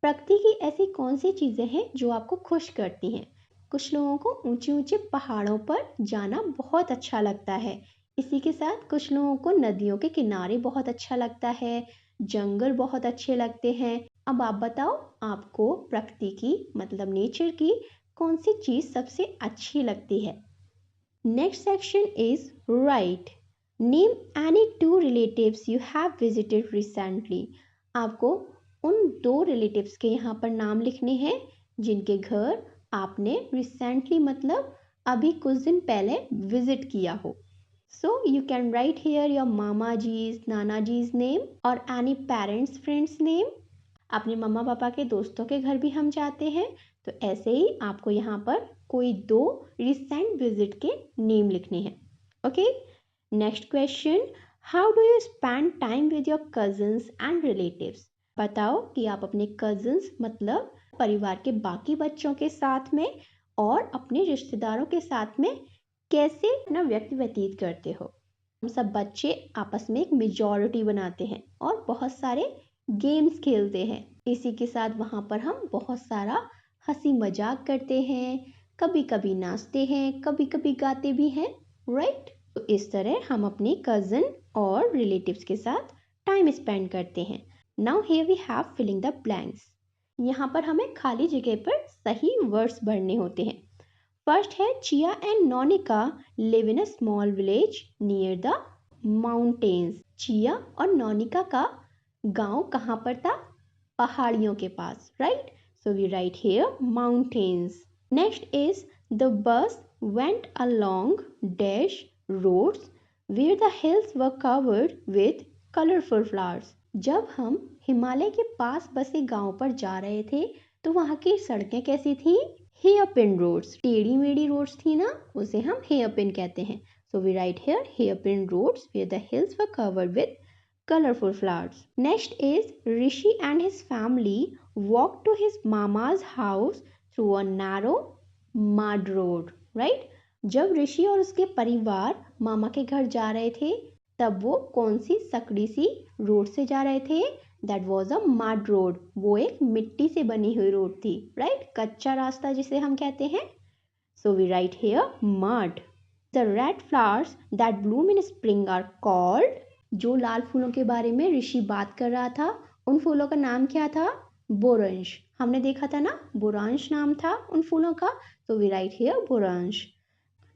प्रकृति की ऐसी कौन सी चीज़ें हैं जो आपको खुश करती हैं। कुछ लोगों को ऊंचे ऊंचे पहाड़ों पर जाना बहुत अच्छा लगता है। इसी के साथ कुछ लोगों को नदियों के किनारे बहुत अच्छा लगता है, जंगल बहुत अच्छे लगते हैं। अब आप बताओ, आपको प्रकृति की मतलब नेचर की कौन सी चीज़ सबसे अच्छी लगती है। Next section is right, name any two relatives you have visited recently. आपको उन दो रिलेटिव्स के यहाँ पर नाम लिखने हैं जिनके घर आपने रिसेंटली मतलब अभी कुछ दिन पहले विजिट किया हो। So you can write here your mama jis, nana jis name और एनी पेरेंट्स फ्रेंड्स नेम। अपने मम्मा पापा के दोस्तों के घर भी हम जाते हैं, तो ऐसे ही आपको यहाँ पर कोई दो रिसेंट विजिट के नेम लिखने हैं, okay. Next question, how do you spend time with your cousins and relatives. बताओ कि आप अपने कजिन्स मतलब परिवार के बाकी बच्चों के साथ में और अपने रिश्तेदारों के साथ में कैसे अपना वक्त व्यतीत करते हो। हम सब बच्चे आपस में एक मेजॉरिटी बनाते हैं और बहुत सारे गेम्स खेलते हैं। इसी के साथ वहाँ पर हम बहुत सारा हंसी मजाक करते हैं, कभी कभी नाचते हैं, कभी कभी गाते भी हैं, राइट। तो इस तरह हम अपने कज़न और रिलेटिव्स के साथ टाइम स्पेंड करते हैं। Now here we have filling the blanks. यहाँ पर हमें खाली जगह पर सही वर्ड्स भरने होते हैं। फर्स्ट है Chiya and Nonika live in a small village near the mountains. Chiya और नोनिका का गांव कहाँ पर था? पहाड़ियों के पास, right. So we write here mountains. Next is the bus went along dash roads where the hills were covered with colourful flowers. जब हम हिमालय के पास बसे गांव पर जा रहे थे तो वहाँ की सड़कें कैसी थी? हेयर पिन रोड्स, टेढ़ी मेढ़ी रोड्स थी ना, उसे हम हेयर पिन कहते हैं। So we write here hair pin roads where the hills were covered with colorful flowers. Next is Rishi and his family walked to his mama's house through a narrow mud road. Right? जब ऋषि और उसके परिवार मामा के घर जा रहे थे तब वो कौन सी सकड़ी सी रोड से जा रहे थे? That was a mud road. वो एक मिट्टी से बनी हुई रोड थी, राइट। कच्चा रास्ता जिसे हम कहते हैं। So we write here mud. The red flowers that bloom in spring are called. जो लाल फूलों के बारे में ऋषि बात कर रहा था उन फूलों का नाम क्या था? बोरंश। हमने देखा था ना, बोरांश नाम था उन फूलों का। So we write here buransh.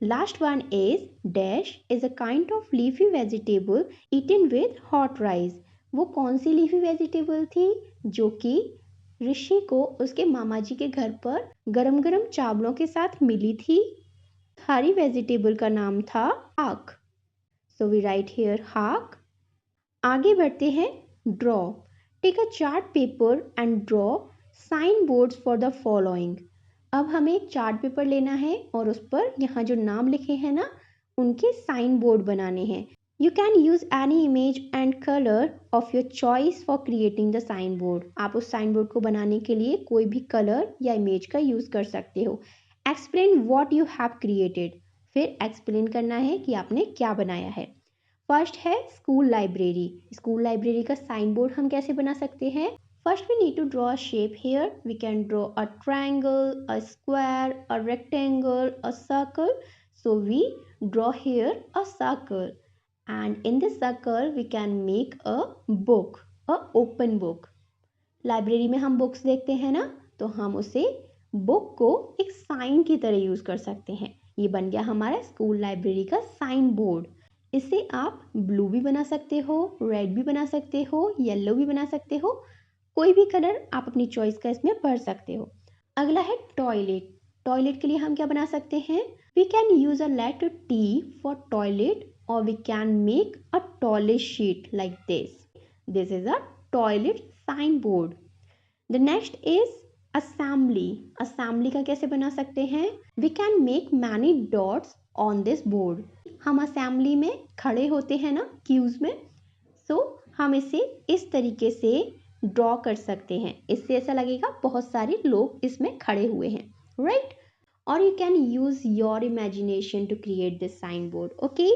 Last one is dash is a kind of leafy vegetable eaten with hot rice. वो कौन सी लीफी वेजिटेबल थी जो कि ऋषि को उसके मामा जी के घर पर गरम गरम चावलों के साथ मिली थी? हरी वेजिटेबल का नाम था हाक। सो वी राइट हियर हाक। आगे बढ़ते हैं। Draw. Take a chart paper and draw sign boards for the following. अब हमें एक चार्ट पेपर लेना है और उस पर यहाँ जो नाम लिखे हैं ना उनके साइन बोर्ड बनाने हैं। You can use any image and colour of your choice for creating the sign board. आप उस साइन बोर्ड को बनाने के लिए कोई भी कलर या इमेज का यूज कर सकते हो। Explain what you have created. फिर एक्सप्लेन करना है कि आपने क्या बनाया है। फर्स्ट है स्कूल लाइब्रेरी। स्कूल लाइब्रेरी का साइन बोर्ड हम कैसे बना सकते हैं? First, we need to draw a shape here. We can draw a triangle, a square, a rectangle, a circle. So we draw here a circle. And in this circle, we can make a book, a open book. Library में हम books देखते हैं ना, तो हम उसे book को एक साइन की तरह यूज कर सकते हैं। ये बन गया हमारा स्कूल लाइब्रेरी का साइन बोर्ड। इसे आप ब्लू भी बना सकते हो, रेड भी बना सकते हो, येलो भी बना सकते हो। कोई भी कलर आप अपनी चॉइस का इसमें भर सकते हो। अगला है टॉयलेट। टॉयलेट के लिए हम क्या बना सकते हैं? We can use a letter T for toilet और we can make a toilet sheet like this. This is a toilet sign board. The next is assembly. Assembly का कैसे बना सकते हैं? We can make many dots on this board. हम assembly में खड़े होते हैं ना क्यूज में, सो हम इसे इस तरीके से ड्रॉ कर सकते हैं। इससे ऐसा लगेगा बहुत सारे लोग इसमें खड़े हुए हैं, राइट। और you can use your imagination to create this sign board, okay.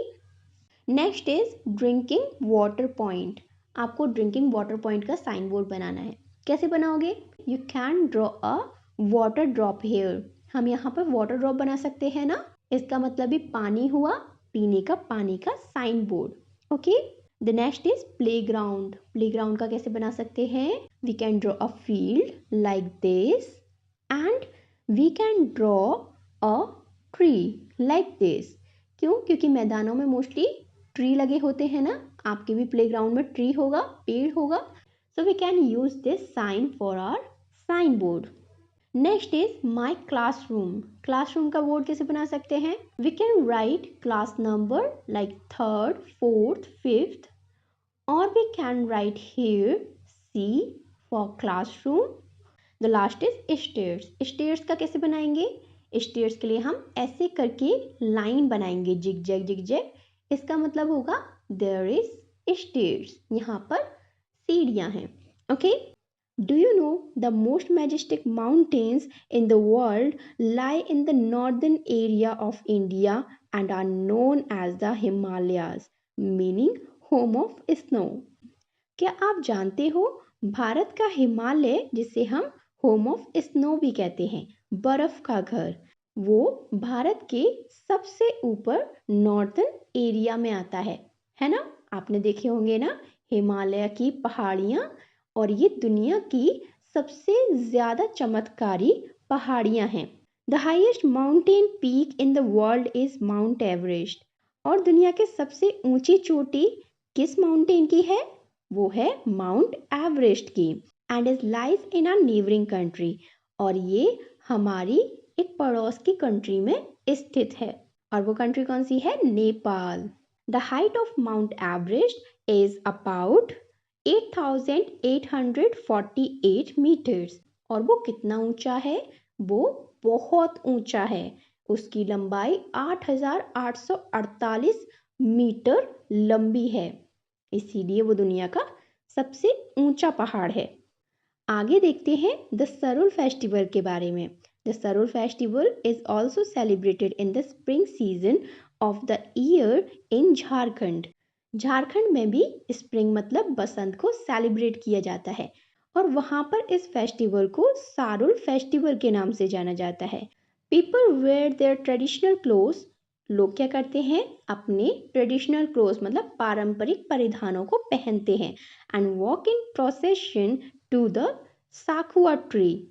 Next is drinking water point. आपको ड्रिंकिंग वाटर पॉइंट का साइन बोर्ड बनाना है। कैसे बनाओगे? You can draw a water drop here. हम यहाँ पर वाटर ड्रॉप बना सकते हैं ना, इसका मतलब भी पानी हुआ, पीने का पानी का sign board, okay. The next is playground. Playground का कैसे बना सकते हैं? We can draw a field like this and we can draw a tree like this. क्यों? क्योंकि मैदानों में मोस्टली ट्री लगे होते हैं ना। आपके भी प्ले ग्राउंड में ट्री होगा, पेड़ होगा। So we can use this sign for our sign board. Next is my classroom. Classroom का बोर्ड कैसे बना सकते हैं? We can write class number like 3rd, 4th, 5th, or we can write here C for classroom. The last is stairs. Stairs का कैसे बनाएंगे? Stairs के लिए हम ऐसे करके लाइन बनाएंगे, जिग जैग जिग जैग। इसका मतलब होगा there is stairs. यहाँ पर सीढ़ियाँ हैं, okay? Do you know the most majestic mountains in the world lie in the northern area of India and are known as the Himalayas? Meaning home of snow. क्या आप जानते हो भारत का हिमालय, जिसे हम होम ऑफ स्नो भी कहते हैं, बर्फ का घर, वो भारत के सबसे ऊपर नॉर्थर्न एरिया में आता है ना। आपने देखे होंगे ना हिमालय की पहाड़ियाँ, और ये दुनिया की सबसे ज़्यादा चमत्कारी पहाड़ियाँ हैं। The highest mountain peak in the world is mount Everest. और दुनिया के सबसे ऊंची चोटी किस माउंटेन की है? वो है माउंट एवरेस्ट की। And is lies in a neighbouring country. और ये हमारी एक पड़ोस की कंट्री में स्थित है। और वो कंट्री कौन सी है? Nepal. The height of Mount Everest is about 8,848 metres. और वो कितना ऊंचा है? वो बहुत ऊंचा है। उसकी लंबाई 8,848 मीटर लंबी है, इसीलिए वो दुनिया का सबसे ऊंचा पहाड़ है। आगे देखते हैं द सरुल फेस्टिवल के बारे में। The Sarhul festival is also celebrated in the spring season of the year in Jharkhand. Jharkhand में भी स्प्रिंग मतलब बसंत को सेलिब्रेट किया जाता है, और वहाँ पर इस फेस्टिवल को सारुल फेस्टिवल के नाम से जाना जाता है। People wear their traditional clothes. लोग क्या करते हैं? अपने ट्रेडिशनल क्लोथ्स मतलब पारंपरिक परिधानों को पहनते हैं। And walk in procession to the sakhua tree.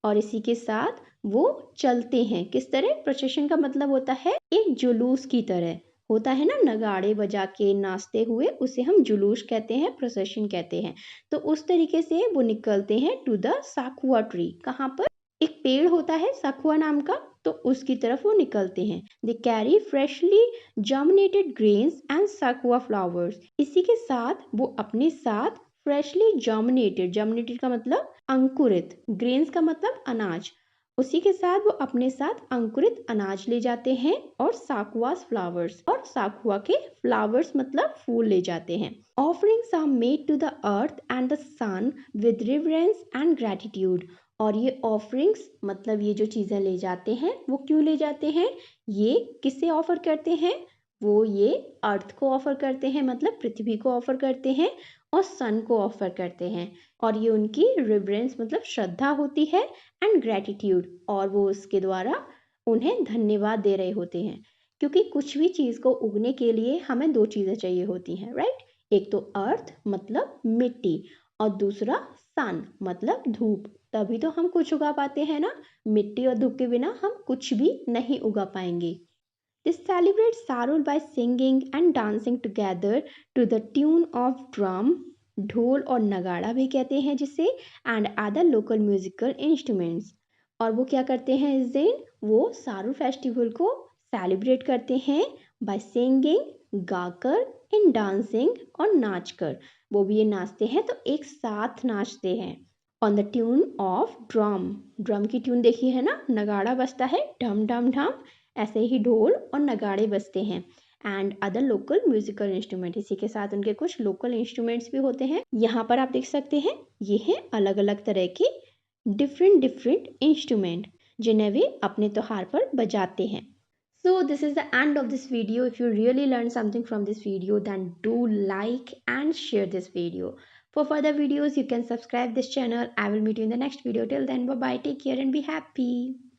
और इसी के साथ वो चलते हैं। किस तरह? प्रोसेशन का मतलब होता है एक जुलूस की तरह, होता है ना, नगाड़े बजा के नाचते हुए, उसे हम जुलूस कहते हैं, प्रोसेशन कहते हैं। तो उस तरीके से वो निकलते हैं टू द साखुआ ट्री। कहाँ पर? एक पेड़ होता है साखुआ नाम का, तो उसकी तरफ वो निकलते हैं। They carry freshly germinated grains and sakhua flowers. इसी के साथ वो अपने साथ फ्रेशली जर्मिनेटेड का मतलब अंकुरित, ग्रेन्स का मतलब अनाज, उसी के साथ वो अपने साथ अंकुरित अनाज ले जाते हैं, और साकुआस फ्लावर्स, और साकुआ के फ्लावर्स मतलब फूल ले जाते हैं। Offerings are made to the earth and the sun with reverence and gratitude. और ये ऑफरिंग्स मतलब ये जो चीज़ें ले जाते हैं, वो क्यों ले जाते हैं? ये किसे ऑफर करते हैं? वो ये अर्थ को ऑफर करते हैं, मतलब पृथ्वी को ऑफर करते हैं, और सन को ऑफर करते हैं। और ये उनकी रिवरेंस मतलब श्रद्धा होती है, एंड ग्रेटिट्यूड, और वो उसके द्वारा उन्हें धन्यवाद दे रहे होते हैं। क्योंकि कुछ भी चीज़ को उगने के लिए हमें दो चीज़ें चाहिए होती हैं, राइट? एक तो अर्थ मतलब मिट्टी, और दूसरा सन मतलब धूप। तभी तो हम कुछ उगा पाते हैं ना। मिट्टी और धूप के बिना हम कुछ भी नहीं उगा पाएंगे। They celebrate Sarul by singing and dancing together to the tune of drum, ढोल और नगाड़ा भी कहते हैं जिसे, and other local musical instruments। और वो क्या करते हैं इस दिन? वो सारुल फेस्टिवल को सेलिब्रेट करते हैं by singing, गाकर, in dancing और नाचकर। वो भी ये नाचते हैं तो एक साथ नाचते हैं। On the tune of drum, drum की ट्यून देखी है ना, नगाड़ा बजता है ढम ढम ढम, ऐसे ही ढोल और नगाड़े बजते हैं। And other local musical instrument, इसी के साथ उनके कुछ लोकल इंस्ट्रूमेंट्स भी होते हैं। यहाँ पर आप देख सकते हैं ये हैं अलग अलग तरह के डिफरेंट इंस्ट्रूमेंट, जिन्हें वे अपने त्योहार पर बजाते हैं। So this is the end of this video. If you really learned something from this video, then do like and share this video. For further videos, you can subscribe this channel. I will meet you in the next video. Till then, bye bye. Take care and be happy.